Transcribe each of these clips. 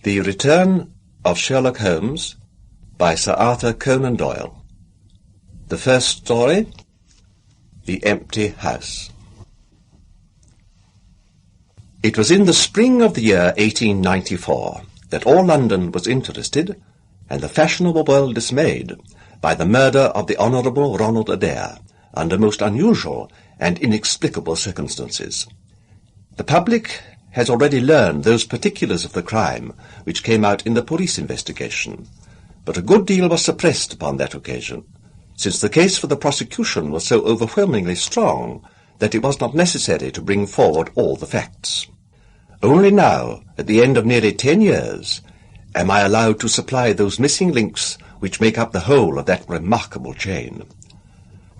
The Return of Sherlock Holmes by Sir Arthur Conan Doyle. The first story, The Empty House. It was in the spring of the year 1894 that all London was interested, and the fashionable world dismayed, by the murder of the Honourable Ronald Adair, under most unusual and inexplicable circumstances. The public has already learned those particulars of the crime which came out in the police investigation, but a good deal was suppressed upon that occasion, since the case for the prosecution was so overwhelmingly strong that it was not necessary to bring forward all the facts. Only now, at the end of nearly 10 years, am I allowed to supply those missing links which make up the whole of that remarkable chain.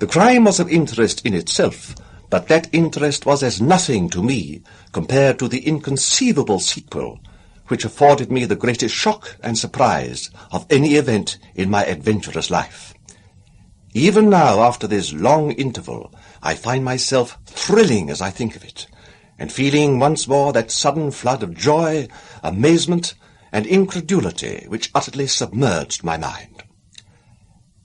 The crime was of interest in itself, but that interest was as nothing to me compared to the inconceivable sequel, which afforded me the greatest shock and surprise of any event in my adventurous life. Even now, after this long interval, I find myself thrilling as I think of it, and feeling once more that sudden flood of joy, amazement, and incredulity which utterly submerged my mind.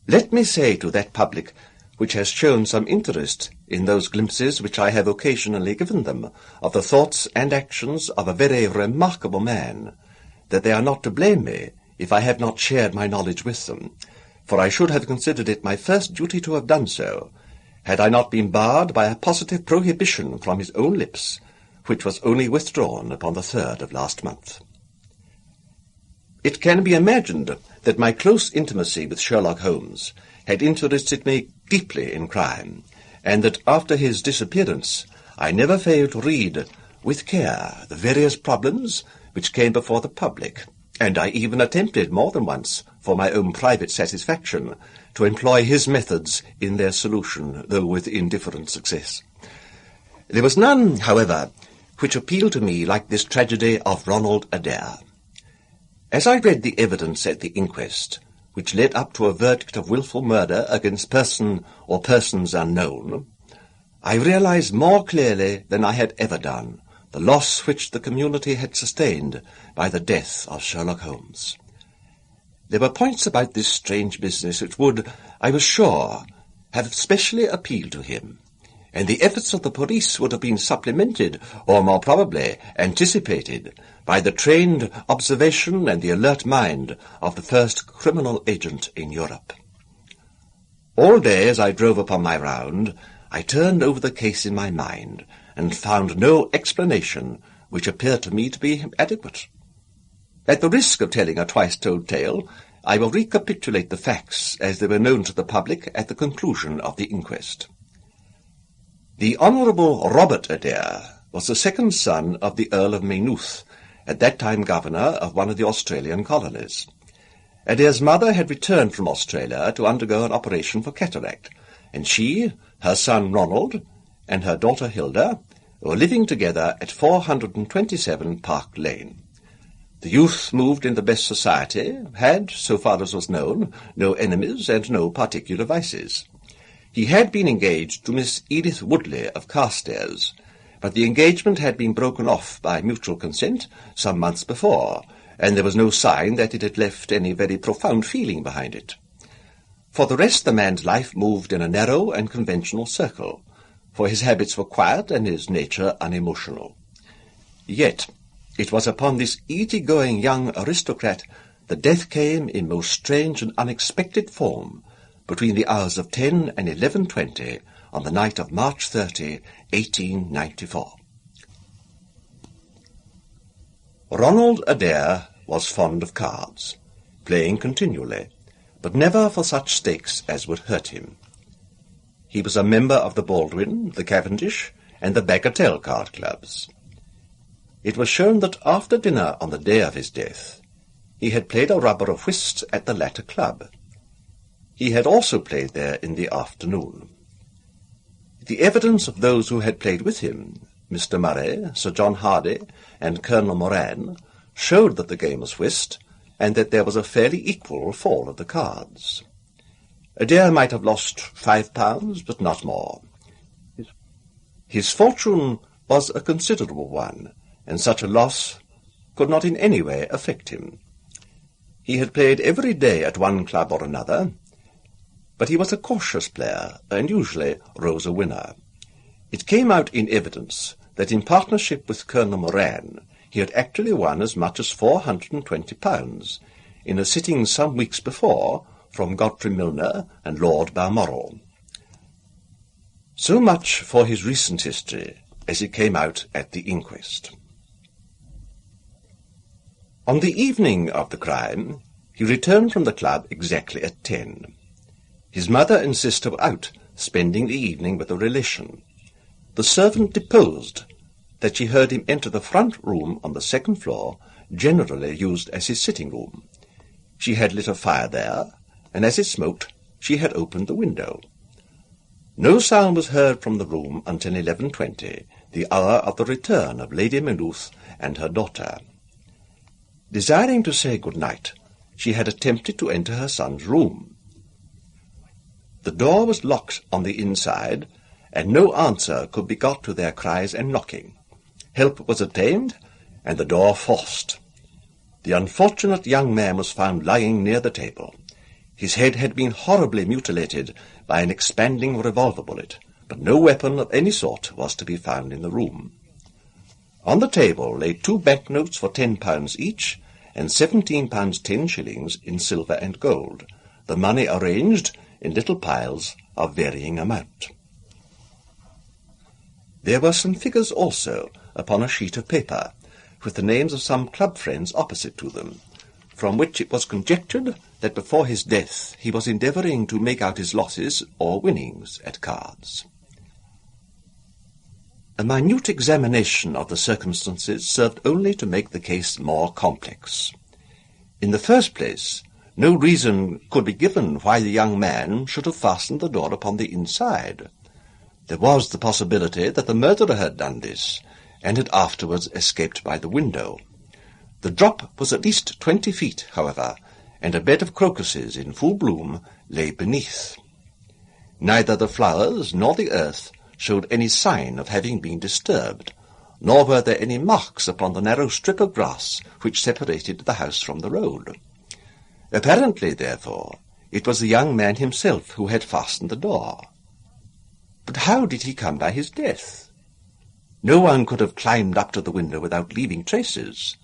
Let me say to that public which has shown some interest in those glimpses which I have occasionally given them of the thoughts and actions of a very remarkable man, that they are not to blame me if I have not shared my knowledge with them, for I should have considered it my first duty to have done so, had I not been barred by a positive prohibition from his own lips, which was only withdrawn upon the 3rd of last month. It can be imagined that my close intimacy with Sherlock Holmes had interested me deeply in crime, and that after his disappearance I never failed to read with care the various problems which came before the public, and I even attempted more than once, for my own private satisfaction, to employ his methods in their solution, though with indifferent success. There was none, however, which appealed to me like this tragedy of Ronald Adair. As I read the evidence at the inquest, which led up to a verdict of wilful murder against person or persons unknown, I realized more clearly than I had ever done the loss which the community had sustained by the death of Sherlock Holmes. There were points about this strange business which would, I was sure, have specially appealed to him, and the efforts of the police would have been supplemented, or more probably anticipated, by the trained observation and the alert mind of the first criminal agent in Europe. All day as I drove upon my round, I turned over the case in my mind, and found no explanation which appeared to me to be adequate. At the risk of telling a twice-told tale, I will recapitulate the facts as they were known to the public at the conclusion of the inquest. The Honourable Robert Adair was the second son of the Earl of Maynooth, at that time governor of one of the Australian colonies. Adair's mother had returned from Australia to undergo an operation for cataract, and she, her son Ronald, and her daughter Hilda were living together at 427 Park Lane. The youth moved in the best society, had, so far as was known, no enemies and no particular vices. He had been engaged to Miss Edith Woodley of Carstairs, but the engagement had been broken off by mutual consent some months before, and there was no sign that it had left any very profound feeling behind it. For the rest, the man's life moved in a narrow and conventional circle, for his habits were quiet and his nature unemotional. Yet it was upon this easy-going young aristocrat that death came in most strange and unexpected form, between the hours of 10 and 11:20 on the night of March 30, 1894. Ronald Adair was fond of cards, playing continually, but never for such stakes as would hurt him. He was a member of the Baldwin, the Cavendish, and the Bagatelle card clubs. It was shown that after dinner on the day of his death, he had played a rubber of whist at the latter club. He had also played there in the afternoon. The evidence of those who had played with him, Mr. Murray, Sir John Hardy, and Colonel Moran, showed that the game was whist, and that there was a fairly equal fall of the cards. Adair might have lost £5, but not more. His fortune was a considerable one, and such a loss could not in any way affect him. He had played every day at one club or another, but he was a cautious player, and usually rose a winner. It came out in evidence that in partnership with Colonel Moran he had actually won as much as £420 in a sitting some weeks before from Godfrey Milner and Lord Balmoral. So much for his recent history as it came out at the inquest. On the evening of the crime, he returned from the club exactly at 10. His mother and sister were out, spending the evening with a relation. The servant deposed that she heard him enter the front room on the second floor, generally used as his sitting room. She had lit a fire there, and as it smoked, she had opened the window. No sound was heard from the room until 11:20, the hour of the return of Lady Maynooth and her daughter. Desiring to say good night, she had attempted to enter her son's room. The door was locked on the inside, and no answer could be got to their cries and knocking. Help was obtained, and the door forced. The unfortunate young man was found lying near the table. His head had been horribly mutilated by an expanding revolver bullet, but no weapon of any sort was to be found in the room. On the table lay 2 banknotes for £10 each, and £17 10 in silver and gold, the money arranged in little piles of varying amount. There were some figures also upon a sheet of paper, with the names of some club friends opposite to them, from which it was conjectured that before his death he was endeavouring to make out his losses or winnings at cards. A minute examination of the circumstances served only to make the case more complex. In the first place, no reason could be given why the young man should have fastened the door upon the inside. There was the possibility that the murderer had done this, and had afterwards escaped by the window. The drop was at least 20 feet, however, and a bed of crocuses in full bloom lay beneath. Neither the flowers nor the earth showed any sign of having been disturbed, nor were there any marks upon the narrow strip of grass which separated the house from the road. Apparently, therefore, it was the young man himself who had fastened the door. But how did he come by his death? No one could have climbed up to the window without leaving traces.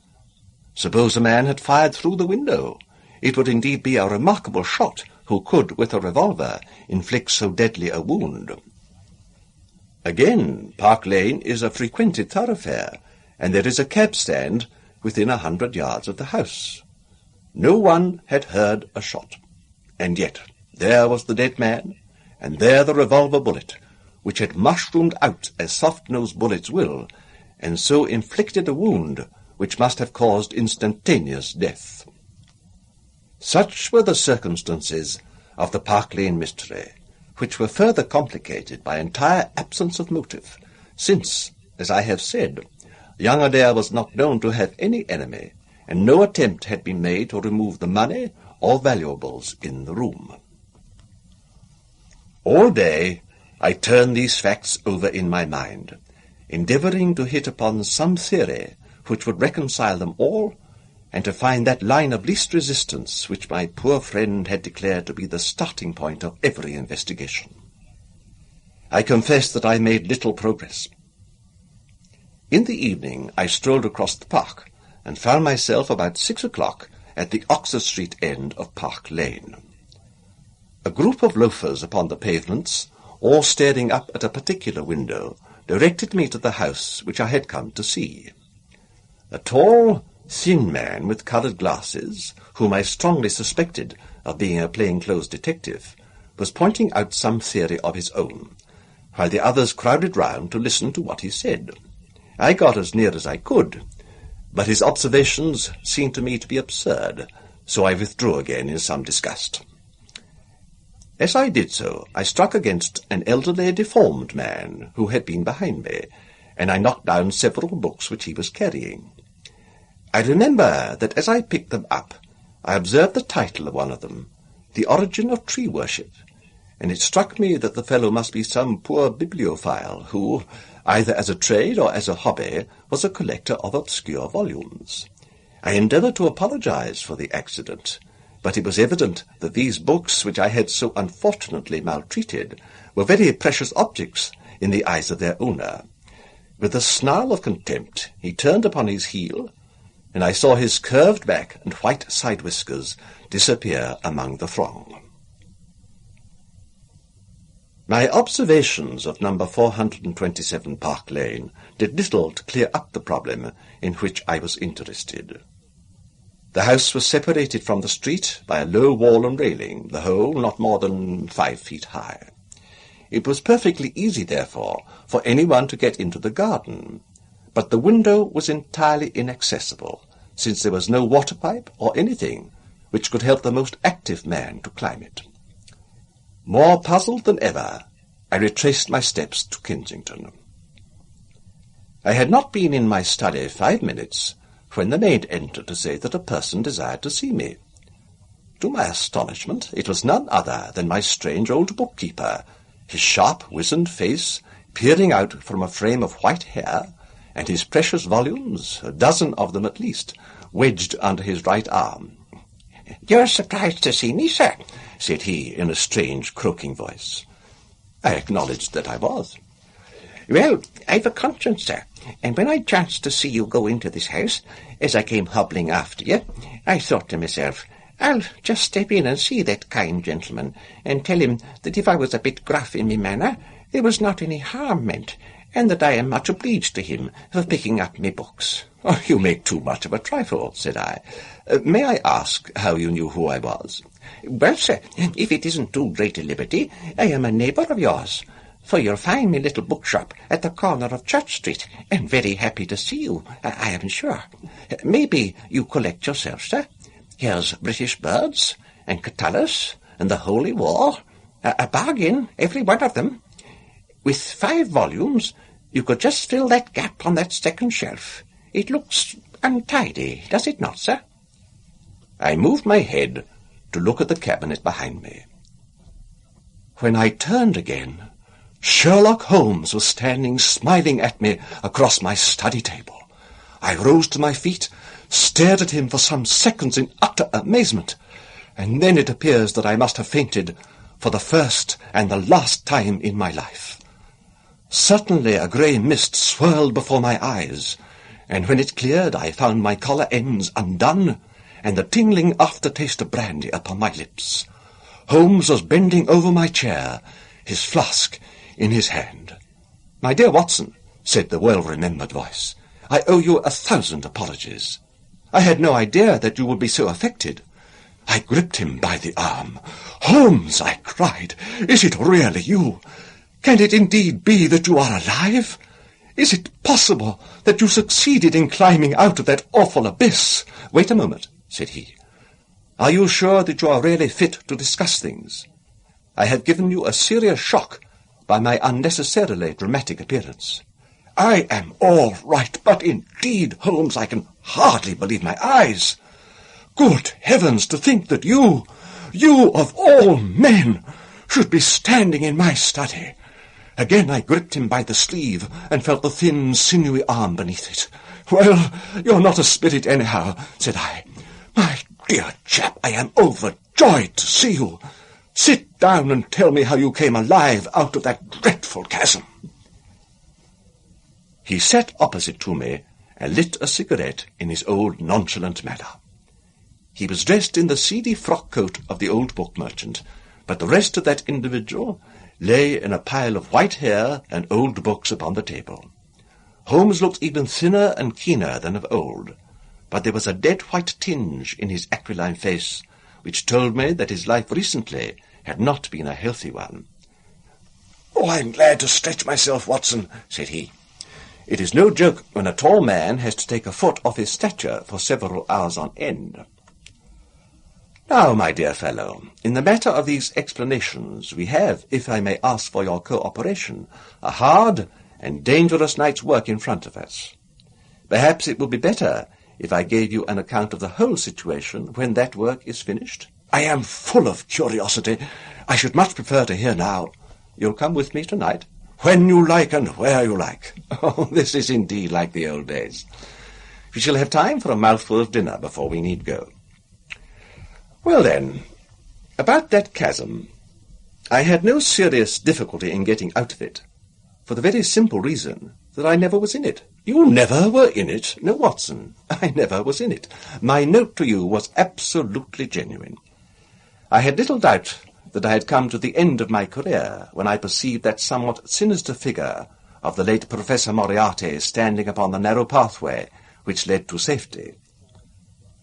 Suppose a man had fired through the window, it would indeed be a remarkable shot who could, with a revolver, inflict so deadly a wound. Again, Park Lane is a frequented thoroughfare, and there is a cab stand within 100 yards of the house. No one had heard a shot, and yet there was the dead man, and there the revolver bullet, which had mushroomed out as soft-nosed bullets will, and so inflicted a wound which must have caused instantaneous death. Such were the circumstances of the Park Lane mystery, which were further complicated by entire absence of motive, since, as I have said, young Idéal was not known to have any enemy, and no attempt had been made to remove the money or valuables in the room. All day I turned these facts over in my mind, endeavouring to hit upon some theory which would reconcile them all, and to find that line of least resistance which my poor friend had declared to be the starting point of every investigation. I confess that I made little progress. In the evening I strolled across the park, and found myself about 6 o'clock at the Oxford Street end of Park Lane. A group of loafers upon the pavements, all staring up at a particular window, directed me to the house which I had come to see. A tall, thin man with coloured glasses, whom I strongly suspected of being a plain-clothes detective, was pointing out some theory of his own, while the others crowded round to listen to what he said. I got as near as I could, but his observations seemed to me to be absurd, so I withdrew again in some disgust. As I did so, I struck against an elderly, deformed man who had been behind me, and I knocked down several books which he was carrying. I remember that as I picked them up, I observed the title of one of them, The Origin of Tree Worship, and it struck me that the fellow must be some poor bibliophile who, either as a trade or as a hobby, was a collector of obscure volumes. I endeavoured to apologize for the accident, but it was evident that these books, which I had so unfortunately maltreated, were very precious objects in the eyes of their owner. With a snarl of contempt, he turned upon his heel, and I saw his curved back and white side whiskers disappear among the throng. My observations of number 427 Park Lane did little to clear up the problem in which I was interested. The house was separated from the street by a low wall and railing, the whole not more than 5 feet high. It was perfectly easy, therefore, for anyone to get into the garden, but the window was entirely inaccessible, since there was no water pipe or anything which could help the most active man to climb it. More puzzled than ever, I retraced my steps to Kensington. I had not been in my study 5 minutes when the maid entered to say that a person desired to see me. To my astonishment, it was none other than my strange old bookkeeper, his sharp, wizened face peering out from a frame of white hair, and his precious volumes, a dozen of them at least, wedged under his right arm. "You're surprised to see me, sir," said he in a strange, croaking voice. I acknowledged that I was. "Well, I've a conscience, sir, and when I chanced to see you go into this house, as I came hobbling after you, I thought to myself, I'll just step in and see that kind gentleman, and tell him that if I was a bit gruff in me manner, there was not any harm meant, and that I am much obliged to him for picking up me books." "Oh, you make too much of a trifle," said I. "May I ask how you knew who I was?" "Well, sir, if it isn't too great a liberty, I am a neighbour of yours, for you'll find me little bookshop at the corner of Church Street, and very happy to see you, I am sure. Maybe you collect yourself, sir? Here's British Birds, and Catullus, and the Holy War, a bargain, every one of them. With 5 volumes, you could just fill that gap on that second shelf. It looks untidy, does it not, sir?" I moved my head to look at the cabinet behind me. When I turned again, Sherlock Holmes was standing smiling at me across my study table. I rose to my feet, stared at him for some seconds in utter amazement, and then it appears that I must have fainted for the first and the last time in my life. Suddenly a grey mist swirled before my eyes, and when it cleared I found my collar ends undone, and the tingling aftertaste of brandy upon my lips. Holmes was bending over my chair, his flask in his hand. "My dear Watson," said the well-remembered voice, "I owe you 1,000 apologies. I had no idea that you would be so affected." I gripped him by the arm. "Holmes," I cried, "is it really you? Can it indeed be that you are alive? Is it possible that you succeeded in climbing out of that awful abyss?" "Wait a moment," said he. "Are you sure that you are really fit to discuss things? I have given you a serious shock by my unnecessarily dramatic appearance." "I am all right, but indeed, Holmes, I can hardly believe my eyes. Good heavens, to think that you of all men, should be standing in my study." Again I gripped him by the sleeve and felt the thin, sinewy arm beneath it. "Well, you're not a spirit anyhow," said I. "My dear chap, I am overjoyed to see you. Sit down and tell me how you came alive out of that dreadful chasm." He sat opposite to me and lit a cigarette in his old nonchalant manner. He was dressed in the seedy frock-coat of the old book merchant, but the rest of that individual lay in a pile of white hair and old books upon the table. Holmes looked even thinner and keener than of old, but there was a dead-white tinge in his aquiline face, which told me that his life recently had not been a healthy one. "Oh, I'm glad to stretch myself, Watson," said he. "It is no joke when a tall man has to take a foot off his stature for several hours on end. Now, my dear fellow, in the matter of these explanations, we have, if I may ask for your cooperation, a hard and dangerous night's work in front of us. Perhaps it would be better if I gave you an account of the whole situation when that work is finished?" "I am full of curiosity. I should much prefer to hear now." "You'll come with me tonight?" "When you like and where you like." "Oh, this is indeed like the old days." We shall have time for a mouthful of dinner before we need go. Well then, about that chasm, I had no serious difficulty in getting out of it, for the very simple reason that I never was in it. You never were in it? No, Watson, I never was in it. My note to you was absolutely genuine. I had little doubt that I had come to the end of my career when I perceived that somewhat sinister figure of the late Professor Moriarty standing upon the narrow pathway which led to safety.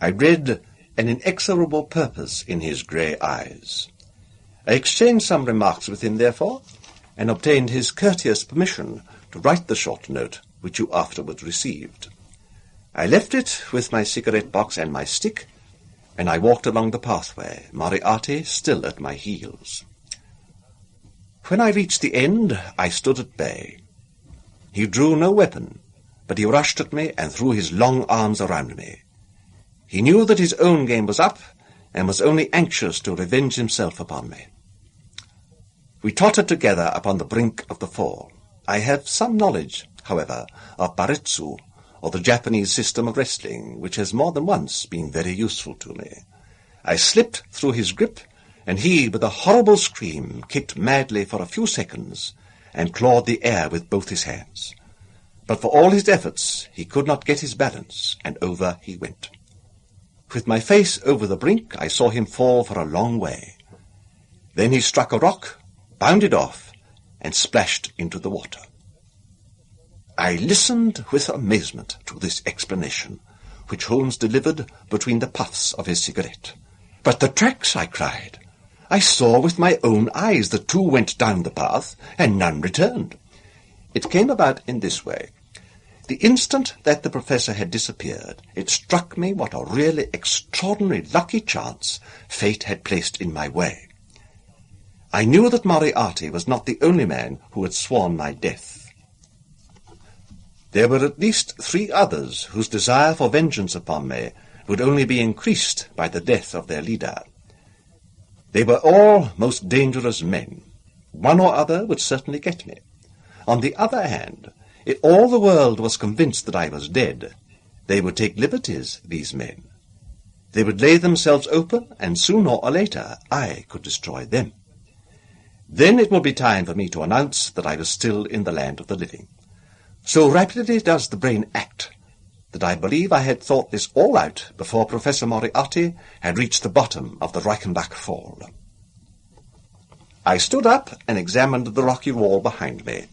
I read an inexorable purpose in his grey eyes. I exchanged some remarks with him, therefore, and obtained his courteous permission to write the short note which you afterwards received. I left it with my cigarette-box and my stick, and I walked along the pathway, Moriarty still at my heels. When I reached the end, I stood at bay. He drew no weapon, but he rushed at me and threw his long arms around me. He knew that his own game was up, and was only anxious to revenge himself upon me. We tottered together upon the brink of the fall. I have some knowledge, however, of baretsu, or the Japanese system of wrestling, which has more than once been very useful to me. I slipped through his grip, and he, with a horrible scream, kicked madly for a few seconds, and clawed the air with both his hands. But for all his efforts, he could not get his balance, and over he went. With my face over the brink, I saw him fall for a long way. Then he struck a rock, bounded off, and splashed into the water. I listened with amazement to this explanation, which Holmes delivered between the puffs of his cigarette. "But the tracks," I cried. "I saw with my own eyes that two went down the path, and none returned." It came about in this way. The instant that the professor had disappeared, it struck me what a really extraordinary lucky chance fate had placed in my way. I knew that Moriarty was not the only man who had sworn my death. There were at least 3 others whose desire for vengeance upon me would only be increased by the death of their leader. They were all most dangerous men. One or other would certainly get me. On the other hand, if all the world was convinced that I was dead, they would take liberties, these men. They would lay themselves open, and sooner or later I could destroy them. Then it would be time for me to announce that I was still in the land of the living. So rapidly does the brain act, that I believe I had thought this all out before Professor Moriarty had reached the bottom of the Reichenbach fall. I stood up and examined the rocky wall behind me.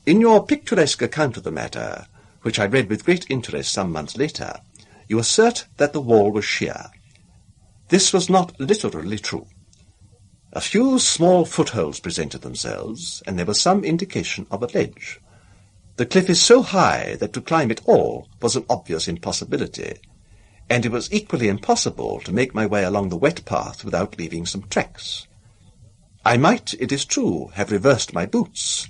In your picturesque account of the matter, which I read with great interest some months later, you assert that the wall was sheer. This was not literally true. A few small footholds presented themselves, and there was some indication of a ledge. The cliff is so high that to climb it all was an obvious impossibility, and it was equally impossible to make my way along the wet path without leaving some tracks. I might, it is true, have reversed my boots,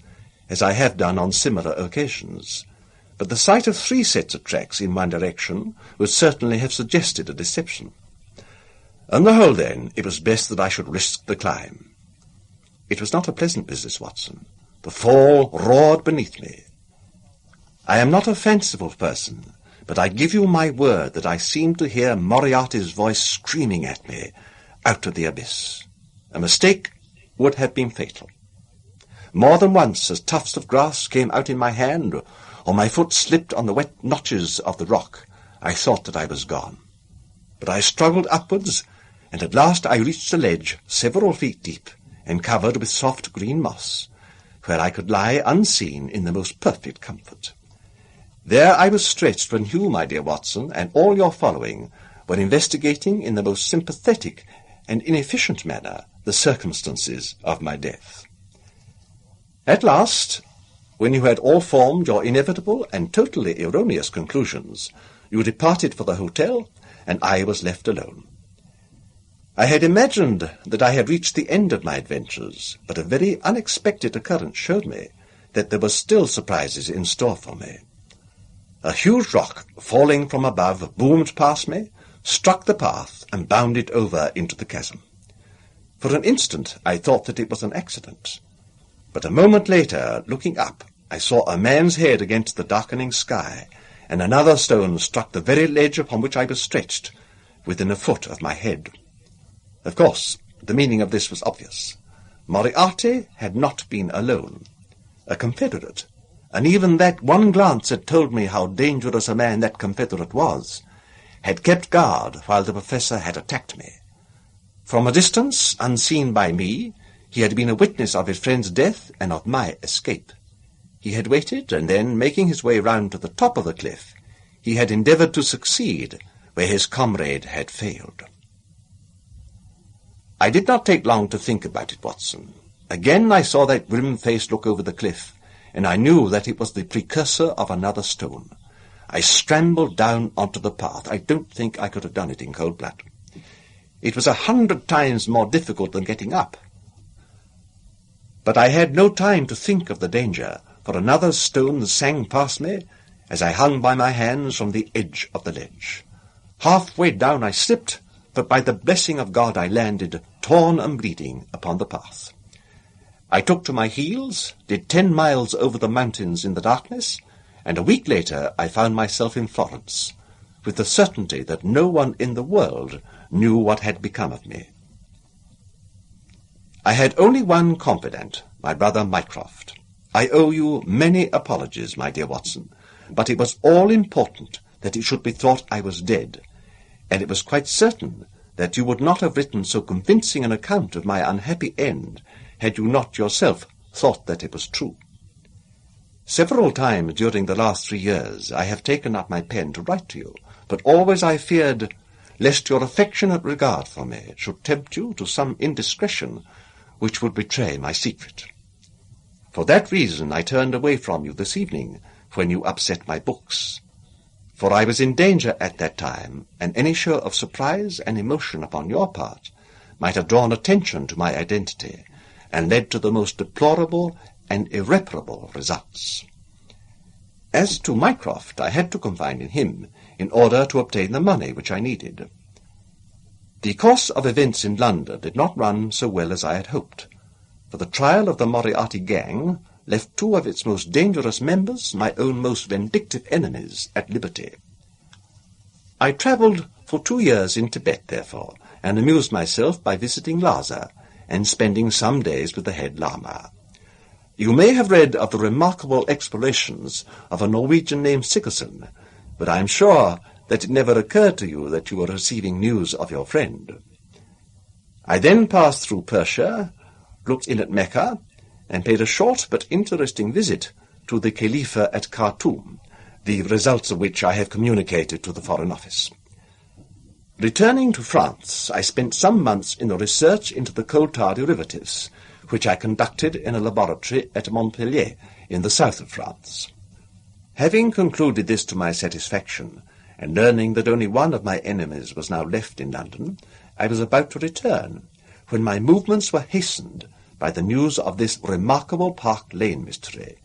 as I have done on similar occasions, but the sight of 3 sets of tracks in one direction would certainly have suggested a deception. On the whole, then, it was best that I should risk the climb. It was not a pleasant business, Watson. The fall roared beneath me. I am not a fanciful person, but I give you my word that I seemed to hear Moriarty's voice screaming at me out of the abyss. A mistake would have been fatal. More than once, as tufts of grass came out in my hand, or my foot slipped on the wet notches of the rock, I thought that I was gone. But I struggled upwards, and at last I reached a ledge several feet deep, and covered with soft green moss, where I could lie unseen in the most perfect comfort. There I was stretched when you, my dear Watson, and all your following were investigating in the most sympathetic and inefficient manner the circumstances of my death. At last, when you had all formed your inevitable and totally erroneous conclusions, you departed for the hotel, and I was left alone. I had imagined that I had reached the end of my adventures, but a very unexpected occurrence showed me that there were still surprises in store for me. A huge rock, falling from above, boomed past me, struck the path, and bounded over into the chasm. For an instant I thought that it was an accident, but a moment later, looking up, I saw a man's head against the darkening sky, and another stone struck the very ledge upon which I was stretched, within a foot of my head. Of course, the meaning of this was obvious. Moriarty had not been alone. A confederate, and even that one glance had told me how dangerous a man that confederate was, had kept guard while the professor had attacked me. From a distance, unseen by me, he had been a witness of his friend's death and of my escape. He had waited, and then, making his way round to the top of the cliff, he had endeavoured to succeed where his comrade had failed. I did not take long to think about it, Watson. Again I saw that grim face look over the cliff, and I knew that it was the precursor of another stone. I scrambled down onto the path. I don't think I could have done it in cold blood. It was 100 times more difficult than getting up. But I had no time to think of the danger, for another stone sang past me as I hung by my hands from the edge of the ledge. Halfway down I slipped, but by the blessing of God I landed, torn and bleeding, upon the path. I took to my heels, did 10 miles over the mountains in the darkness, and a week later I found myself in Florence, with the certainty that no one in the world knew what had become of me. I had only one confidant, my brother Mycroft. I owe you many apologies, my dear Watson, but it was all important that it should be thought I was dead, and it was quite certain that you would not have written so convincing an account of my unhappy end had you not yourself thought that it was true. Several times during the last 3 years I have taken up my pen to write to you, but always I feared lest your affectionate regard for me should tempt you to some indiscretion which would betray my secret. For that reason I turned away from you this evening when you upset my books. For I was in danger at that time, and any show of surprise and emotion upon your part might have drawn attention to my identity, and led to the most deplorable and irreparable results. As to Mycroft, I had to confide in him in order to obtain the money which I needed. The course of events in London did not run so well as I had hoped, for the trial of the Moriarty gang left 2 of its most dangerous members, my own most vindictive enemies, at liberty. I travelled for 2 years in Tibet, therefore, and amused myself by visiting Lhasa and spending some days with the head Lama. You may have read of the remarkable explorations of a Norwegian named Sigerson, but I am sure that it never occurred to you that you were receiving news of your friend. I then passed through Persia, looked in at Mecca, and paid a short but interesting visit to the Khalifa at Khartoum, the results of which I have communicated to the Foreign Office. Returning to France, I spent some months in the research into the coal tar derivatives, which I conducted in a laboratory at Montpellier, in the south of France. Having concluded this to my satisfaction, and learning that only one of my enemies was now left in London, I was about to return, when my movements were hastened by the news of this remarkable Park Lane mystery,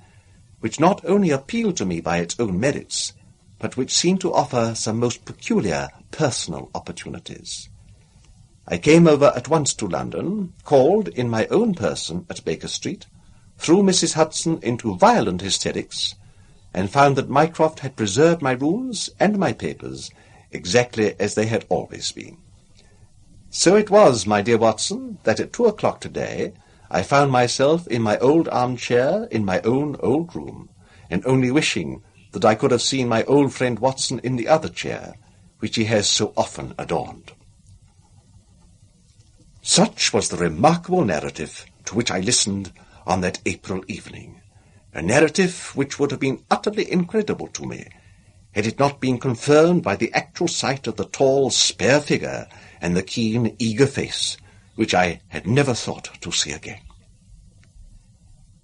which not only appealed to me by its own merits, but which seemed to offer some most peculiar personal opportunities. I came over at once to London, called in my own person at Baker Street, threw Mrs. Hudson into violent hysterics, and found that Mycroft had preserved my rooms and my papers exactly as they had always been. So it was, my dear Watson, that at 2 o'clock today I found myself in my old armchair in my own old room, and only wishing that I could have seen my old friend Watson in the other chair, which he has so often adorned. Such was the remarkable narrative to which I listened on that April evening, a narrative which would have been utterly incredible to me, had it not been confirmed by the actual sight of the tall, spare figure and the keen, eager face, which I had never thought to see again.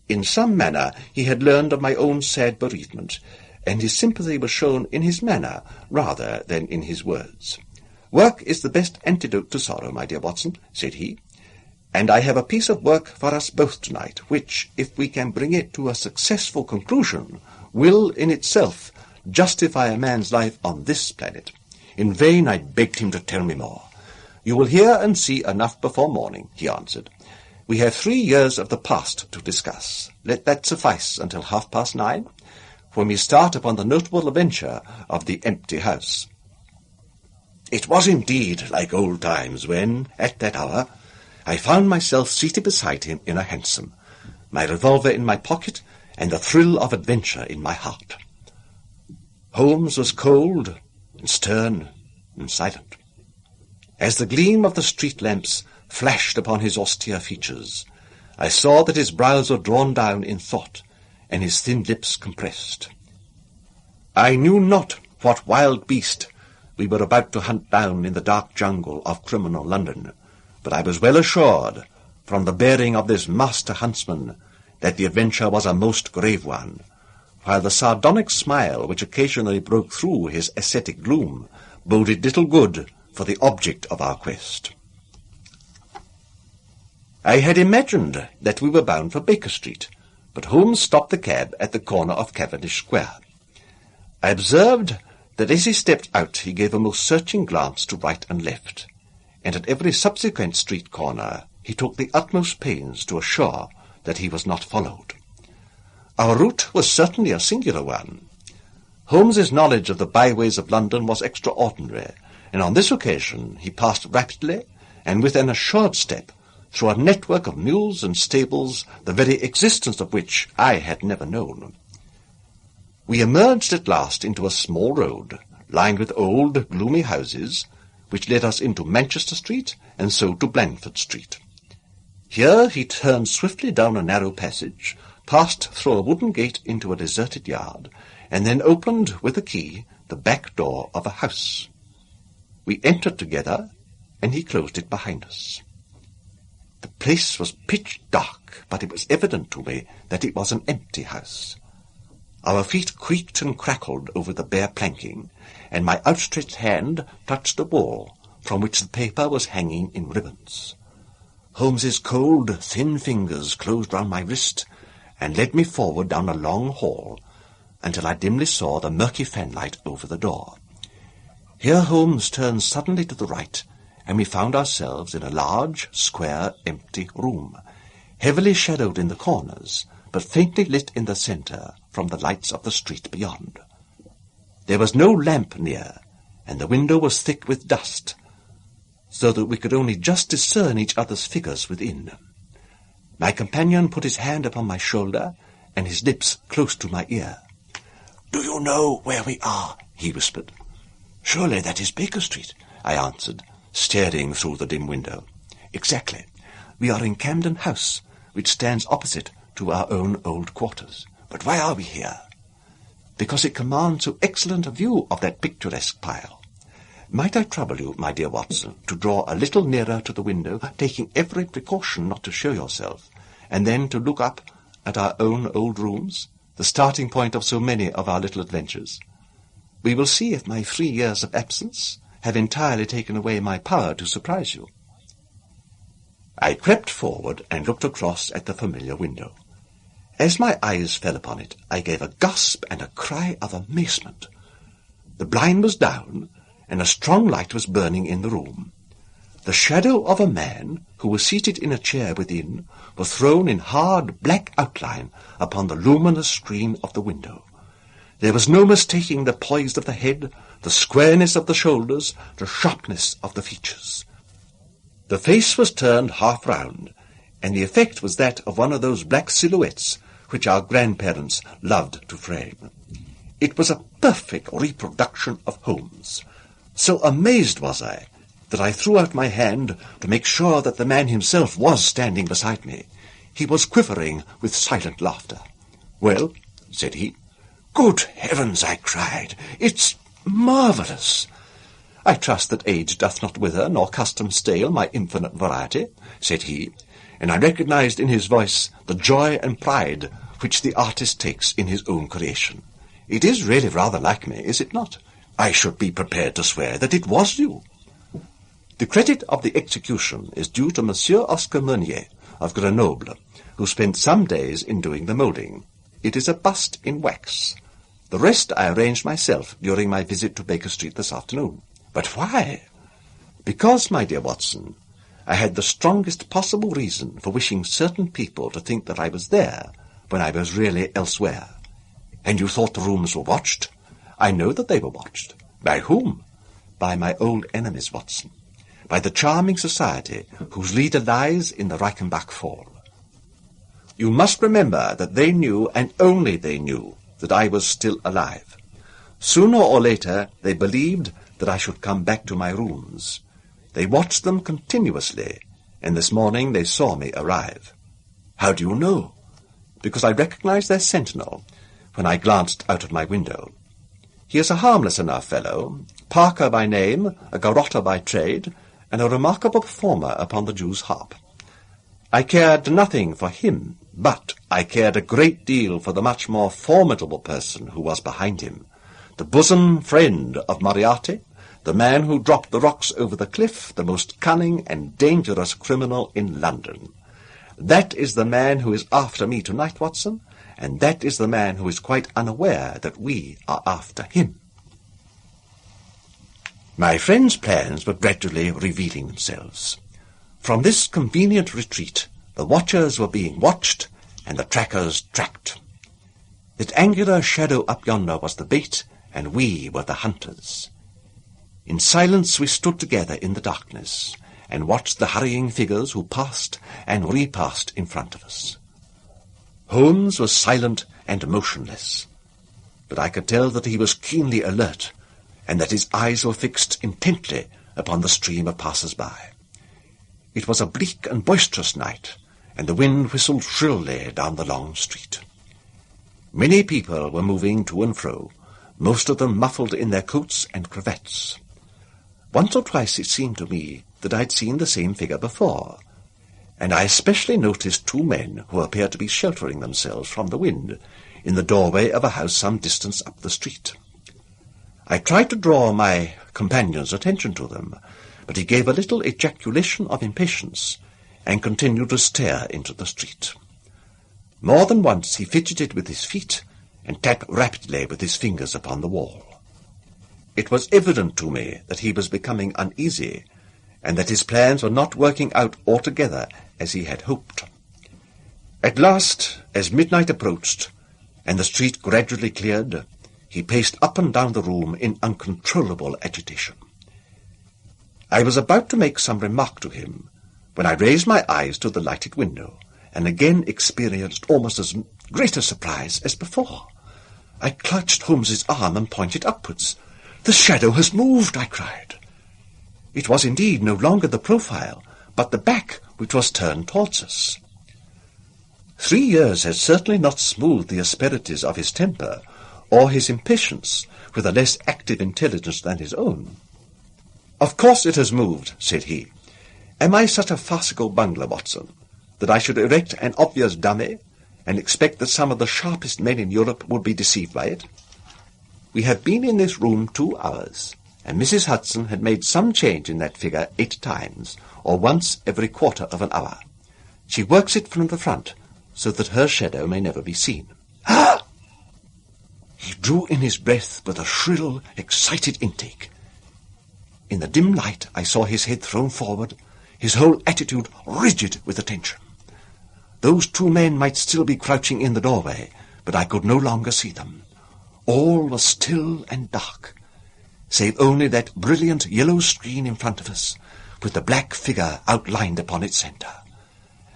In some manner he had learned of my own sad bereavement, and his sympathy was shown in his manner rather than in his words. "Work is the best antidote to sorrow, my dear Watson," said he, "and I have a piece of work for us both tonight, which, if we can bring it to a successful conclusion, will in itself justify a man's life on this planet." In vain I begged him to tell me more. "You will hear and see enough before morning," he answered. "We have 3 years of the past to discuss. Let that suffice until 9:30. when we start upon the notable adventure of the empty house. It was indeed like old times when, at that hour, I found myself seated beside him in a hansom, my revolver in my pocket, and the thrill of adventure in my heart. Holmes was cold and stern and silent. As the gleam of the street lamps flashed upon his austere features, I saw that his brows were drawn down in thought, and his thin lips compressed. I knew not what wild beast we were about to hunt down in the dark jungle of criminal London, but I was well assured, from the bearing of this master huntsman, that the adventure was a most grave one, while the sardonic smile which occasionally broke through his ascetic gloom boded little good for the object of our quest. I had imagined that we were bound for Baker Street, but Holmes stopped the cab at the corner of Cavendish Square. I observed that as he stepped out he gave a most searching glance to right and left, and at every subsequent street corner he took the utmost pains to assure that he was not followed. Our route was certainly a singular one. Holmes's knowledge of the byways of London was extraordinary, and on this occasion he passed rapidly and with an assured step through a network of mules and stables, the very existence of which I had never known. We emerged at last into a small road, lined with old, gloomy houses, which led us into Manchester Street, and so to Blandford Street. Here he turned swiftly down a narrow passage, passed through a wooden gate into a deserted yard, and then opened with a key the back door of a house. We entered together, and he closed it behind us. The place was pitch dark, but it was evident to me that it was an empty house. Our feet creaked and crackled over the bare planking, and my outstretched hand touched the wall, from which the paper was hanging in ribbons. Holmes's cold, thin fingers closed round my wrist, and led me forward down a long hall, until I dimly saw the murky fanlight over the door. Here Holmes turned suddenly to the right, and we found ourselves in a large, square, empty room, heavily shadowed in the corners, but faintly lit in the centre from the lights of the street beyond. There was no lamp near, and the window was thick with dust, so that we could only just discern each other's figures within. My companion put his hand upon my shoulder, and his lips close to my ear. "Do you know where we are?" he whispered. "Surely that is Baker Street," I answered, staring through the dim window. "Exactly. We are in Camden House, which stands opposite to our own old quarters. But why are we here?" "Because it commands so excellent a view of that picturesque pile. Might I trouble you, my dear Watson, to draw a little nearer to the window, taking every precaution not to show yourself, and then to look up at our own old rooms, the starting point of so many of our little adventures? We will see if my 3 years of absence have entirely taken away my power to surprise you." I crept forward and looked across at the familiar window. As my eyes fell upon it, I gave a gasp and a cry of amazement. The blind was down, and a strong light was burning in the room. The shadow of a man, who was seated in a chair within, was thrown in hard black outline upon the luminous screen of the window. There was no mistaking the poise of the head, the squareness of the shoulders, the sharpness of the features. The face was turned half round, and the effect was that of one of those black silhouettes which our grandparents loved to frame. It was a perfect reproduction of Holmes. So amazed was I that I threw out my hand to make sure that the man himself was standing beside me. He was quivering with silent laughter. "Well," said he. "Good heavens," I cried, "it's marvellous." "I trust that age doth not wither, nor custom stale my infinite variety," said he, and I recognized in his voice the joy and pride which the artist takes in his own creation. "It is really rather like me, is it not? I should be prepared to swear that it was you." The credit of the execution is due to Monsieur Oscar Meunier of Grenoble, who spent some days in doing the moulding. It is a bust in wax. The rest I arranged myself during my visit to Baker Street this afternoon. But why? Because, my dear Watson, I had the strongest possible reason for wishing certain people to think that I was there when I was really elsewhere. And you thought the rooms were watched? I know that they were watched. By whom? By my old enemies, Watson. By the charming society whose leader lies in the Reichenbach Fall. You must remember that they knew, and only they knew, that I was still alive. Sooner or later they believed that I should come back to my rooms. They watched them continuously, and this morning they saw me arrive. How do you know? Because I recognized their sentinel when I glanced out of my window. He is a harmless enough fellow, Parker by name, a garrotter by trade, and a remarkable performer upon the Jew's harp. I cared nothing for him, but I cared a great deal for the much more formidable person who was behind him, the bosom friend of Moriarty, the man who dropped the rocks over the cliff, the most cunning and dangerous criminal in London. That is the man who is after me tonight, Watson, and that is the man who is quite unaware that we are after him. My friend's plans were gradually revealing themselves. From this convenient retreat, the watchers were being watched, and the trackers tracked. That angular shadow up yonder was the bait, and we were the hunters. In silence we stood together in the darkness, and watched the hurrying figures who passed and repassed in front of us. Holmes was silent and motionless, but I could tell that he was keenly alert, and that his eyes were fixed intently upon the stream of passers-by. It was a bleak and boisterous night, and the wind whistled shrilly down the long street. Many people were moving to and fro, most of them muffled in their coats and cravats. Once or twice it seemed to me that I had seen the same figure before, and I especially noticed two men who appeared to be sheltering themselves from the wind in the doorway of a house some distance up the street. I tried to draw my companion's attention to them, but he gave a little ejaculation of impatience and continued to stare into the street. More than once he fidgeted with his feet and tapped rapidly with his fingers upon the wall. It was evident to me that he was becoming uneasy, and that his plans were not working out altogether as he had hoped. At last, as midnight approached, and the street gradually cleared, he paced up and down the room in uncontrollable agitation. I was about to make some remark to him, when I raised my eyes to the lighted window, and again experienced almost as great a surprise as before. I clutched Holmes's arm and pointed upwards. "The shadow has moved," I cried. It was indeed no longer the profile, but the back which was turned towards us. 3 years had certainly not smoothed the asperities of his temper, or his impatience with a less active intelligence than his own. "Of course it has moved," said he. "Am I such a farcical bungler, Watson, that I should erect an obvious dummy and expect that some of the sharpest men in Europe would be deceived by it? We have been in this room 2 hours, and Mrs. Hudson had made some change in that figure 8 times, or once every quarter of an hour. She works it from the front, so that her shadow may never be seen." "Ah!" He drew in his breath with a shrill, excited intake. In the dim light I saw his head thrown forward, his whole attitude rigid with attention. Those 2 men might still be crouching in the doorway, but I could no longer see them. All was still and dark, save only that brilliant yellow screen in front of us, with the black figure outlined upon its centre.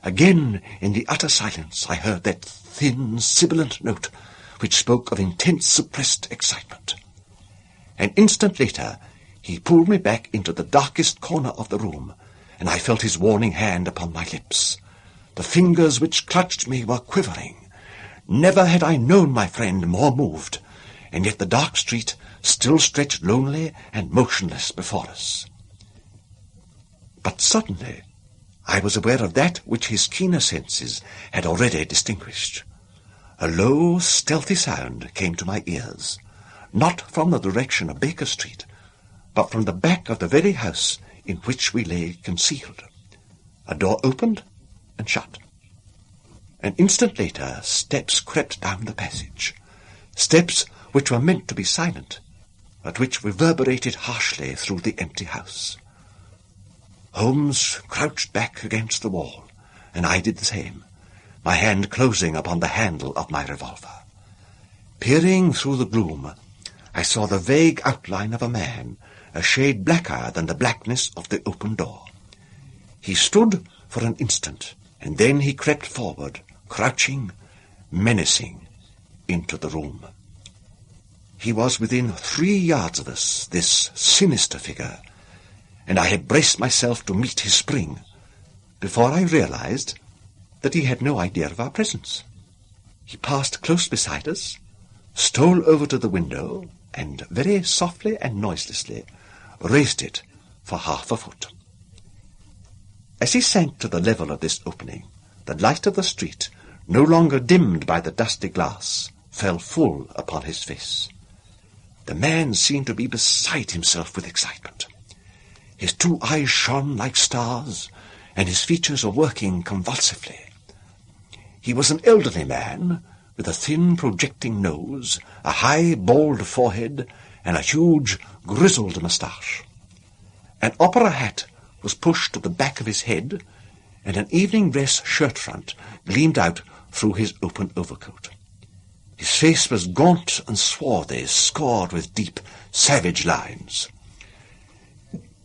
Again, in the utter silence, I heard that thin, sibilant note which spoke of intense, suppressed excitement. An instant later, he pulled me back into the darkest corner of the room, and I felt his warning hand upon my lips. The fingers which clutched me were quivering. Never had I known my friend more moved, and yet the dark street still stretched lonely and motionless before us. But suddenly I was aware of that which his keener senses had already distinguished. A low, stealthy sound came to my ears, not from the direction of Baker Street, but from the back of the very house in which we lay concealed. A door opened and shut. An instant later, steps crept down the passage, steps which were meant to be silent, but which reverberated harshly through the empty house. Holmes crouched back against the wall, and I did the same, my hand closing upon the handle of my revolver. Peering through the gloom, I saw the vague outline of a man, a shade blacker than the blackness of the open door. He stood for an instant, and then he crept forward, crouching, menacing, into the room. He was within 3 yards of us, this sinister figure, and I had braced myself to meet his spring, before I realized that he had no idea of our presence. He passed close beside us, stole over to the window, and very softly and noiselessly raised it for half a foot. As he sank to the level of this opening, the light of the street, no longer dimmed by the dusty glass, fell full upon his face. The man seemed to be beside himself with excitement. His 2 eyes shone like stars, and his features were working convulsively. He was an elderly man, with a thin projecting nose, a high bald forehead, and a huge grizzled moustache. An opera hat was pushed to the back of his head, and an evening dress shirt front gleamed out through his open overcoat. His face was gaunt and swarthy, scored with deep, savage lines.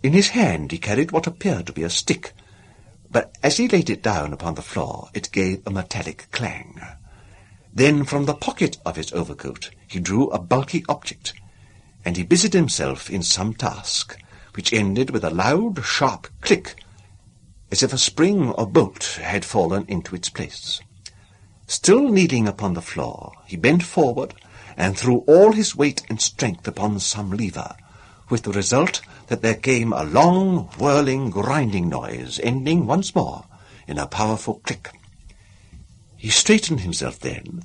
In his hand he carried what appeared to be a stick, but as he laid it down upon the floor it gave a metallic clang. Then from the pocket of his overcoat he drew a bulky object, and he busied himself in some task, which ended with a loud, sharp click, as if a spring or bolt had fallen into its place. Still kneeling upon the floor, he bent forward and threw all his weight and strength upon some lever, with the result that there came a long, whirling, grinding noise, ending once more in a powerful click. He straightened himself then,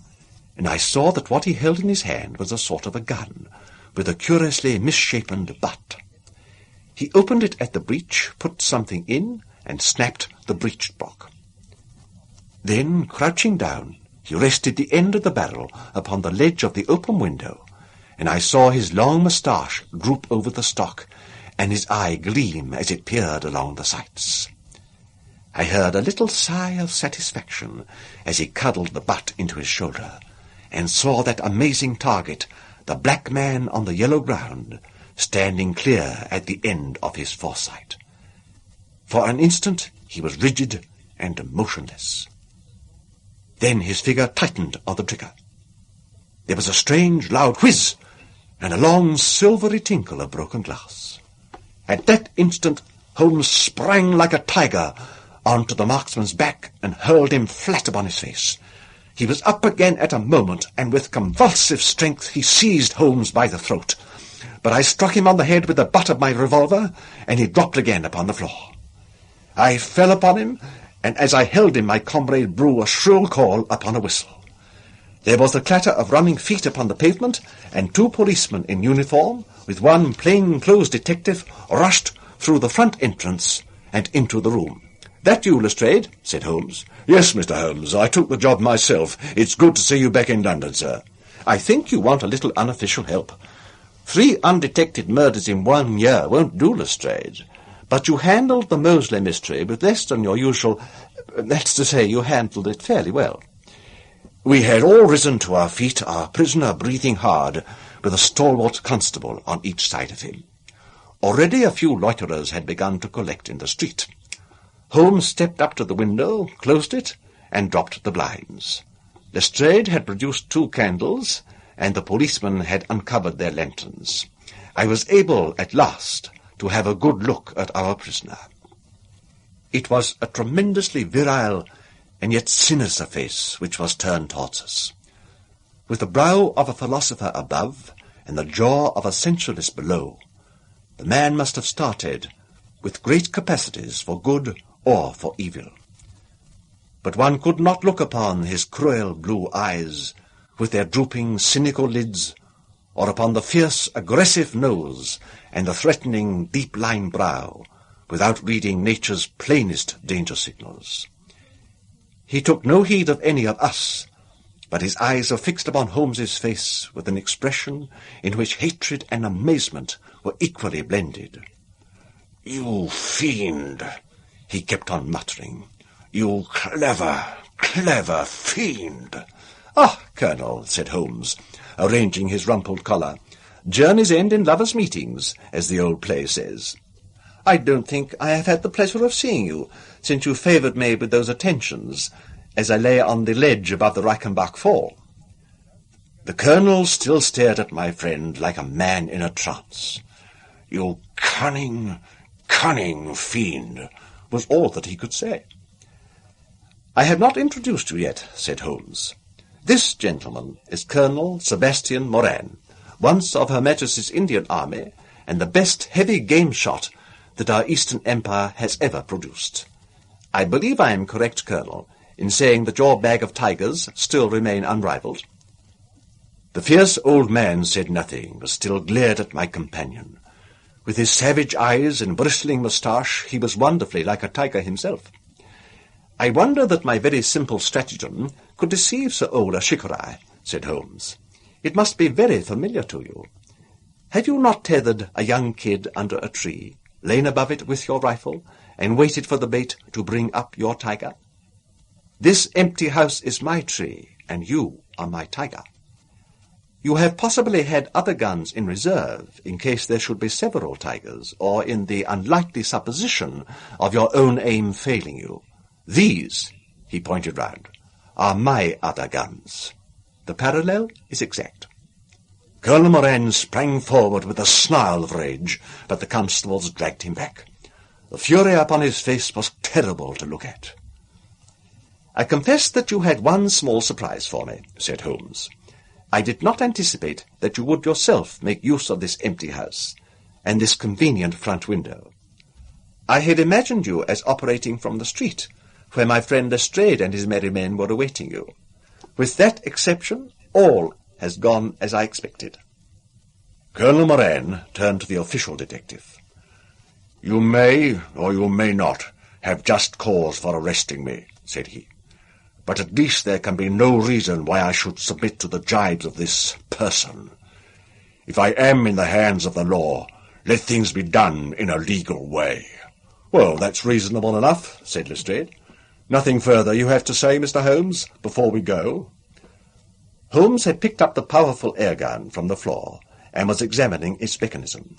and I saw that what he held in his hand was a sort of a gun, with a curiously misshapen butt. He opened it at the breech, put something in, and snapped the breech block. Then, crouching down, he rested the end of the barrel upon the ledge of the open window, and I saw his long moustache droop over the stock, and his eye gleam as it peered along the sights. I heard a little sigh of satisfaction as he cuddled the butt into his shoulder, and saw that amazing target, the black man on the yellow ground, standing clear at the end of his foresight. For an instant he was rigid and motionless. Then his figure tightened on the trigger. There was a strange, loud whiz, and a long, silvery tinkle of broken glass. At that instant Holmes sprang like a tiger onto the marksman's back and hurled him flat upon his face. He was up again at a moment, and with convulsive strength he seized Holmes by the throat. But I struck him on the head with the butt of my revolver, and he dropped again upon the floor. I fell upon him, and as I held him my comrade blew a shrill call upon a whistle. There was the clatter of running feet upon the pavement, and 2 policemen in uniform, with one plain-clothes detective, rushed through the front entrance and into the room. "That you, Lestrade?" said Holmes. "Yes, Mr. Holmes, I took the job myself. It's good to see you back in London, sir." "I think you want a little unofficial help. 3 undetected murders in 1 year won't do, Lestrade. But you handled the Moseley mystery with less than your usual... That's to say, you handled it fairly well." We had all risen to our feet, our prisoner breathing hard, with a stalwart constable on each side of him. Already a few loiterers had begun to collect in the street. Holmes stepped up to the window, closed it, and dropped the blinds. Lestrade had produced 2 candles, and the policemen had uncovered their lanterns. I was able, at last, to have a good look at our prisoner. It was a tremendously virile and yet sinister face which was turned towards us. With the brow of a philosopher above, and the jaw of a sensualist below, the man must have started with great capacities for good or for evil. But one could not look upon his cruel blue eyes, with their drooping, cynical lids, or upon the fierce, aggressive nose and the threatening, deep-lined brow, without reading nature's plainest danger signals. He took no heed of any of us, but his eyes were fixed upon Holmes's face with an expression in which hatred and amazement were equally blended. "You fiend," he kept on muttering. "You clever, clever fiend. "Ah, Colonel," said Holmes, arranging his rumpled collar, "journeys end in lovers' meetings, as the old play says. I don't think I have had the pleasure of seeing you, since you favoured me with those attentions, as I lay on the ledge above the Reichenbach Fall." The Colonel still stared at my friend like a man in a trance. "You cunning, cunning fiend," was all that he could say. "I have not introduced you yet," said Holmes. "This gentleman is Colonel Sebastian Moran, once of Her Majesty's Indian Army, and the best heavy game shot that our Eastern Empire has ever produced. I believe I am correct, Colonel, in saying that your bag of tigers still remain unrivalled?" The fierce old man said nothing, but still glared at my companion. With his savage eyes and bristling moustache, he was wonderfully like a tiger himself. "I wonder that my very simple stratagem could deceive so old a shikari," said Holmes. "It must be very familiar to you. Have you not tethered a young kid under a tree, lain above it with your rifle, and waited for the bait to bring up your tiger? This empty house is my tree, and you are my tiger. You have possibly had other guns in reserve, in case there should be several tigers, or in the unlikely supposition of your own aim failing you. These," he pointed round, "are my other guns. The parallel is exact." Colonel Moran sprang forward with a snarl of rage, but the constables dragged him back. The fury upon his face was terrible to look at. "I confess that you had one small surprise for me," said Holmes. "I did not anticipate that you would yourself make use of this empty house, and this convenient front window. I had imagined you as operating from the street, where my friend Lestrade and his merry men were awaiting you. With that exception, all has gone as I expected." Colonel Moran turned to the official detective. "You may, or you may not, have just cause for arresting me," said he. "But at least there can be no reason why I should submit to the gibes of this person. If I am in the hands of the law, let things be done in a legal way." "Well, that's reasonable enough," said Lestrade. "Nothing further you have to say, Mr. Holmes, before we go?" Holmes had picked up the powerful air gun from the floor, and was examining its mechanism.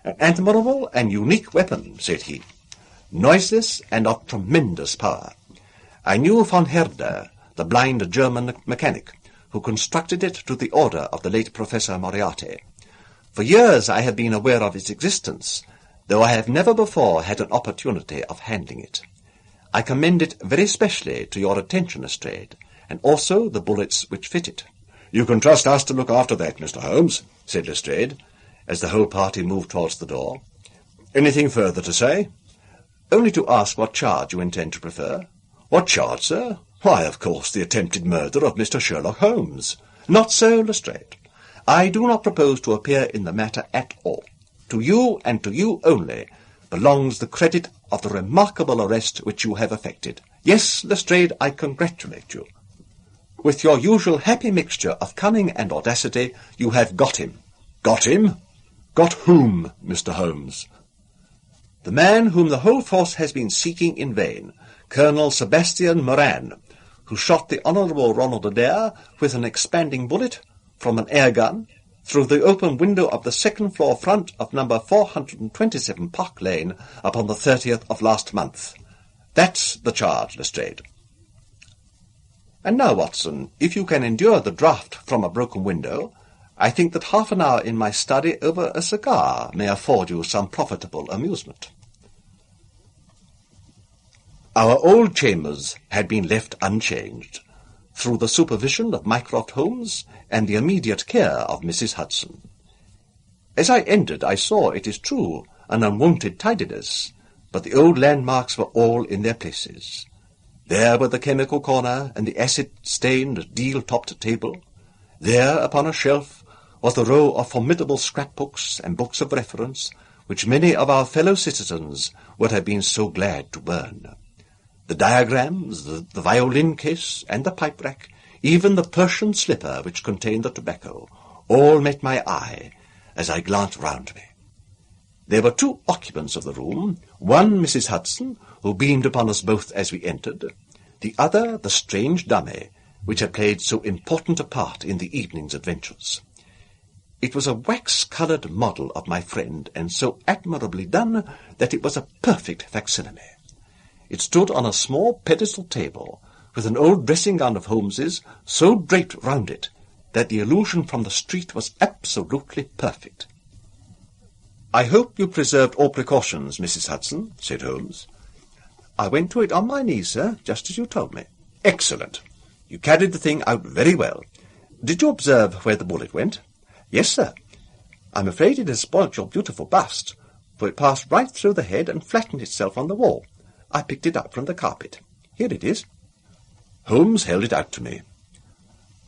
"An admirable and unique weapon," said he. "Noiseless and of tremendous power. I knew von Herder, the blind German mechanic, who constructed it to the order of the late Professor Moriarty. For years I have been aware of its existence, though I have never before had an opportunity of handling it. I commend it very specially to your attention, Lestrade, and also the bullets which fit it." "You can trust us to look after that, Mr. Holmes," said Lestrade, as the whole party moved towards the door. "Anything further to say?" "Only to ask what charge you intend to prefer." "What charge, sir? Why, of course, the attempted murder of Mr. Sherlock Holmes." "Not so, Lestrade. I do not propose to appear in the matter at all. To you, and to you only, belongs the credit of the remarkable arrest which you have effected. Yes, Lestrade, I congratulate you. With your usual happy mixture of cunning and audacity, you have got him." "Got him? Got whom, Mr. Holmes?" "The man whom the whole force has been seeking in vain, Colonel Sebastian Moran, who shot the Honourable Ronald Adair with an expanding bullet from an air gun through the open window of the second-floor front of number 427 Park Lane upon the 30th of last month. That's the charge, Lestrade. And now, Watson, if you can endure the draught from a broken window, I think that half an hour in my study over a cigar may afford you some profitable amusement." Our old chambers had been left unchanged, through the supervision of Mycroft Holmes and the immediate care of Mrs. Hudson. As I entered, I saw, it is true, an unwonted tidiness, but the old landmarks were all in their places. There were the chemical corner and the acid-stained deal-topped table. There, upon a shelf, was the row of formidable scrapbooks and books of reference, which many of our fellow citizens would have been so glad to burn. The diagrams, the violin case, and the pipe-rack, even the Persian slipper which contained the tobacco, all met my eye as I glanced round me. There were two occupants of the room, one Mrs. Hudson, who beamed upon us both as we entered, the other the strange dummy, which had played so important a part in the evening's adventures. It was a wax-coloured model of my friend, and so admirably done that it was a perfect facsimile. It stood on a small pedestal table, with an old dressing-gown of Holmes's so draped round it that the illusion from the street was absolutely perfect. "I hope you preserved all precautions, Mrs. Hudson," said Holmes. "I went to it on my knees, sir, just as you told me." "Excellent. You carried the thing out very well. Did you observe where the bullet went?" "Yes, sir. I'm afraid it has spoilt your beautiful bust, for it passed right through the head and flattened itself on the wall. I picked it up from the carpet. Here it is." Holmes held it out to me.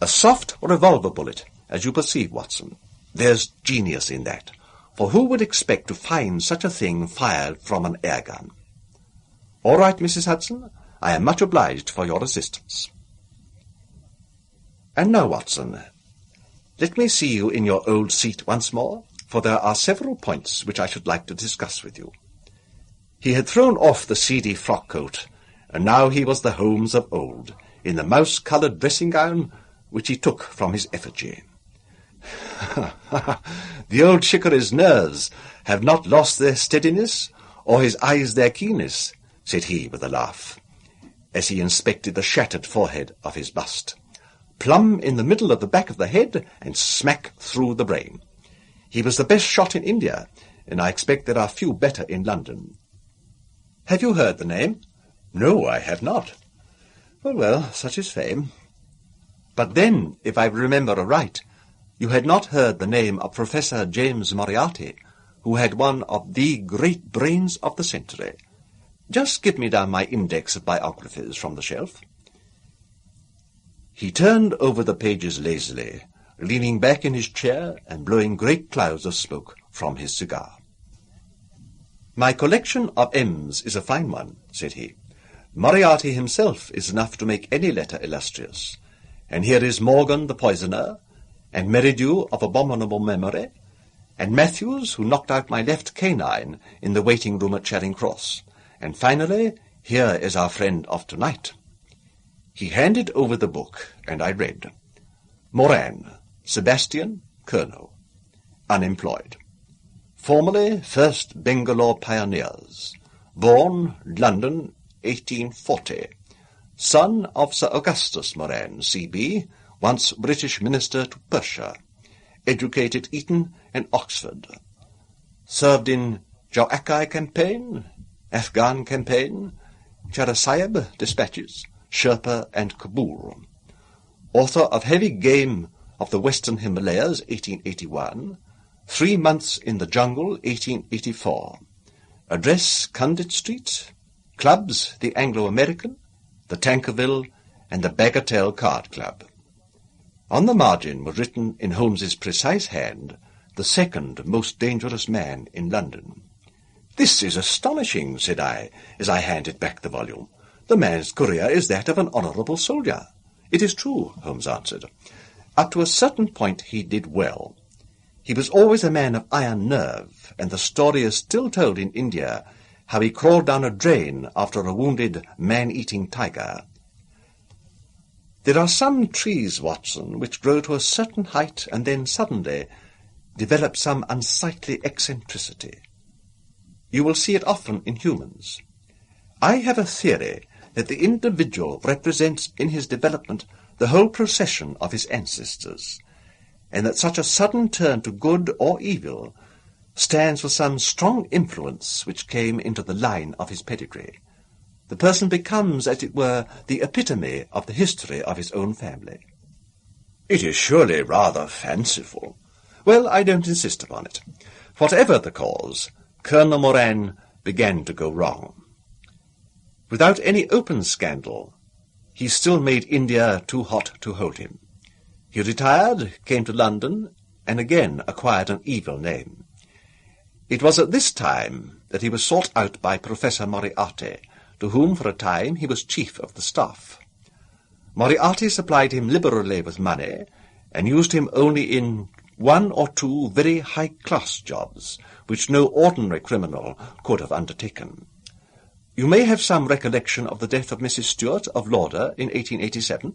"A soft revolver bullet, as you perceive, Watson. There's genius in that, for who would expect to find such a thing fired from an air gun? All right, Mrs. Hudson, I am much obliged for your assistance. And now, Watson, let me see you in your old seat once more, for there are several points which I should like to discuss with you." He had thrown off the seedy frock-coat, and now he was the Holmes of old, in the mouse-coloured dressing-gown which he took from his effigy. "The old shikarry's nerves have not lost their steadiness, or his eyes their keenness," said he with a laugh, as he inspected the shattered forehead of his bust. "Plumb in the middle of the back of the head, and smack through the brain. He was the best shot in India, and I expect there are few better in London. Have you heard the name?" "No, I have not." Well, such is fame. But then, if I remember aright, you had not heard the name of Professor James Moriarty, who had one of the great brains of the century. Just give me down my index of biographies from the shelf." He turned over the pages lazily, leaning back in his chair and blowing great clouds of smoke from his cigar. "My collection of M's is a fine one," said he. "Moriarty himself is enough to make any letter illustrious. And here is Morgan the poisoner, and Merridew of abominable memory, and Matthews, who knocked out my left canine in the waiting-room at Charing Cross. And finally, here is our friend of tonight." He handed over the book, and I read. "Moran, Sebastian, Colonel. Unemployed. Formerly 1st Bangalore Pioneers. Born, London, 1840. Son of Sir Augustus Moran, C.B., once British Minister to Persia. Educated Eton and Oxford. Served in Jauakai campaign, Afghan campaign, Charasayab dispatches, Sherpa and Kabul. Author of Heavy Game of the Western Himalayas, 1881. 3 Months in the Jungle, 1884. Address, Condit Street. Clubs, the Anglo-American, the Tankerville, and the Bagatelle Card Club." On the margin was written in Holmes's precise hand, "The second most dangerous man in London." "This is astonishing," said I, as I handed back the volume. "The man's career is that of an honourable soldier." "It is true," Holmes answered. "Up to a certain point he did well. He was always a man of iron nerve, and the story is still told in India how he crawled down a drain after a wounded man-eating tiger. There are some trees, Watson, which grow to a certain height and then suddenly develop some unsightly eccentricity. You will see it often in humans. I have a theory that the individual represents in his development the whole procession of his ancestors, and that such a sudden turn to good or evil stands for some strong influence which came into the line of his pedigree. The person becomes, as it were, the epitome of the history of his own family." "It is surely rather fanciful." "Well, I don't insist upon it. Whatever the cause, Colonel Moran began to go wrong. Without any open scandal, he still made India too hot to hold him. He retired, came to London, and again acquired an evil name. It was at this time that he was sought out by Professor Moriarty, to whom for a time he was chief of the staff. Moriarty supplied him liberally with money, and used him only in 1 or 2 very high-class jobs, which no ordinary criminal could have undertaken. You may have some recollection of the death of Mrs. Stuart of Lauder in 1887?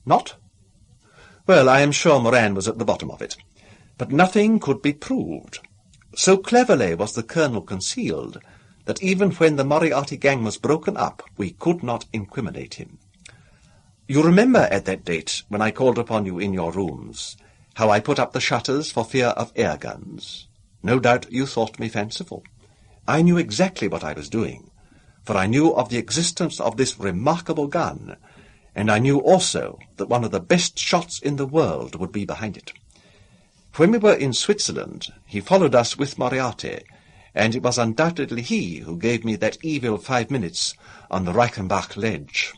Not? Well, I am sure Moran was at the bottom of it. But nothing could be proved. So cleverly was the Colonel concealed that even when the Moriarty gang was broken up, we could not incriminate him. You remember at that date, when I called upon you in your rooms, how I put up the shutters for fear of air guns. No doubt you thought me fanciful. I knew exactly what I was doing, for I knew of the existence of this remarkable gun, and I knew also that one of the best shots in the world would be behind it. When we were in Switzerland, he followed us with Moriarty, and it was undoubtedly he who gave me that evil 5 minutes on the Reichenbach ledge.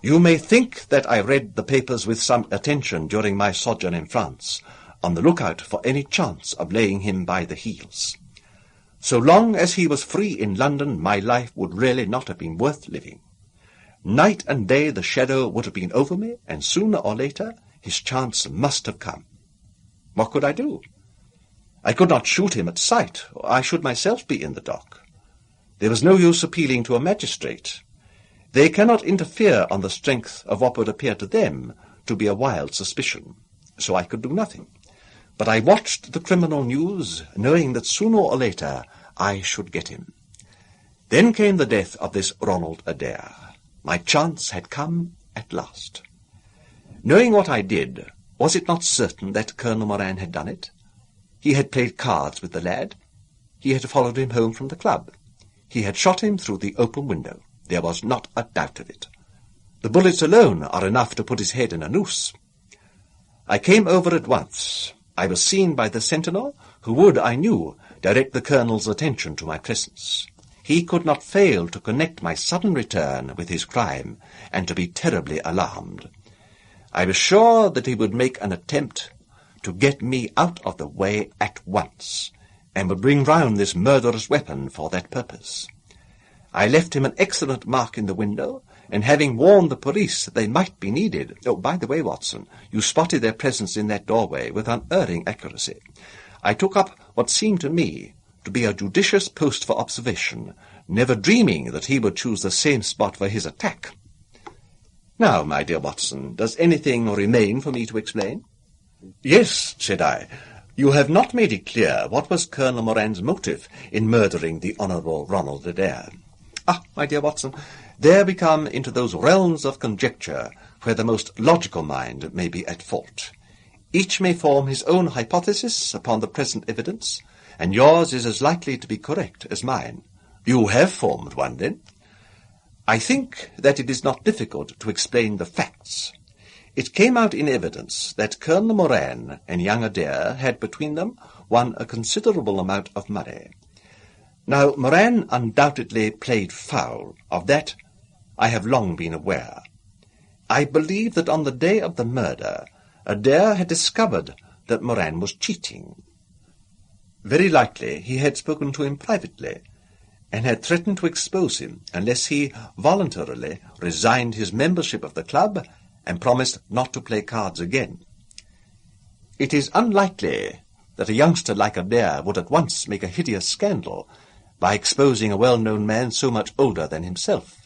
You may think that I read the papers with some attention during my sojourn in France, on the lookout for any chance of laying him by the heels. So long as he was free in London, my life would really not have been worth living. Night and day the shadow would have been over me, and sooner or later his chance must have come. What could I do? I could not shoot him at sight, or I should myself be in the dock. There was no use appealing to a magistrate. They cannot interfere on the strength of what would appear to them to be a wild suspicion, so I could do nothing. But I watched the criminal news, knowing that sooner or later I should get him. Then came the death of this Ronald Adair. My chance had come at last. Knowing what I did, was it not certain that Colonel Moran had done it? He had played cards with the lad. He had followed him home from the club. He had shot him through the open window. There was not a doubt of it. The bullets alone are enough to put his head in a noose. I came over at once. I was seen by the sentinel, who would, I knew, direct the Colonel's attention to my presence. He could not fail to connect my sudden return with his crime, and to be terribly alarmed. I was sure that he would make an attempt to get me out of the way at once, and would bring round this murderous weapon for that purpose. I left him an excellent mark in the window, and having warned the police that they might be needed— oh, by the way, Watson, you spotted their presence in that doorway with unerring accuracy— I took up what seemed to me to be a judicious post for observation, never dreaming that he would choose the same spot for his attack. Now, my dear Watson, does anything remain for me to explain? Yes, said I. You have not made it clear what was Colonel Moran's motive in murdering the Honourable Ronald Adair. Ah, my dear Watson, there we come into those realms of conjecture where the most logical mind may be at fault. Each may form his own hypothesis upon the present evidence, and yours is as likely to be correct as mine. You have formed one, then? I think that it is not difficult to explain the facts. It came out in evidence that Colonel Moran and young Adair had between them won a considerable amount of money. Now, Moran undoubtedly played foul. Of that I have long been aware. I believe that on the day of the murder, Adair had discovered that Moran was cheating. Very likely he had spoken to him privately, and had threatened to expose him unless he voluntarily resigned his membership of the club and promised not to play cards again. It is unlikely that a youngster like Adair would at once make a hideous scandal by exposing a well-known man so much older than himself.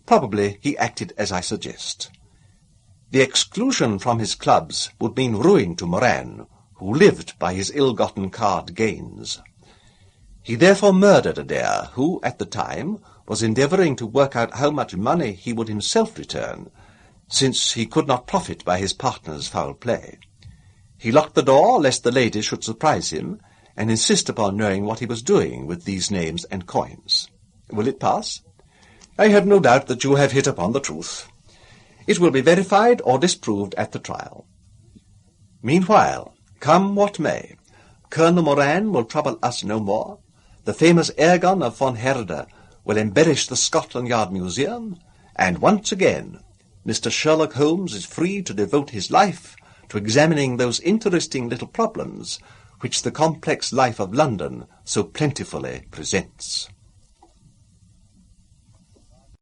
Probably he acted as I suggest. The exclusion from his clubs would mean ruin to Moran, who lived by his ill-gotten card gains. He therefore murdered Adair, who, at the time, was endeavouring to work out how much money he would himself return, since he could not profit by his partner's foul play. He locked the door lest the ladies should surprise him, and insist upon knowing what he was doing with these names and coins. Will it pass? I have no doubt that you have hit upon the truth. It will be verified or disproved at the trial. Meanwhile, come what may, Colonel Moran will trouble us no more. The famous airgun of von Herder will embellish the Scotland Yard Museum, and once again Mr. Sherlock Holmes is free to devote his life to examining those interesting little problems which the complex life of London so plentifully presents.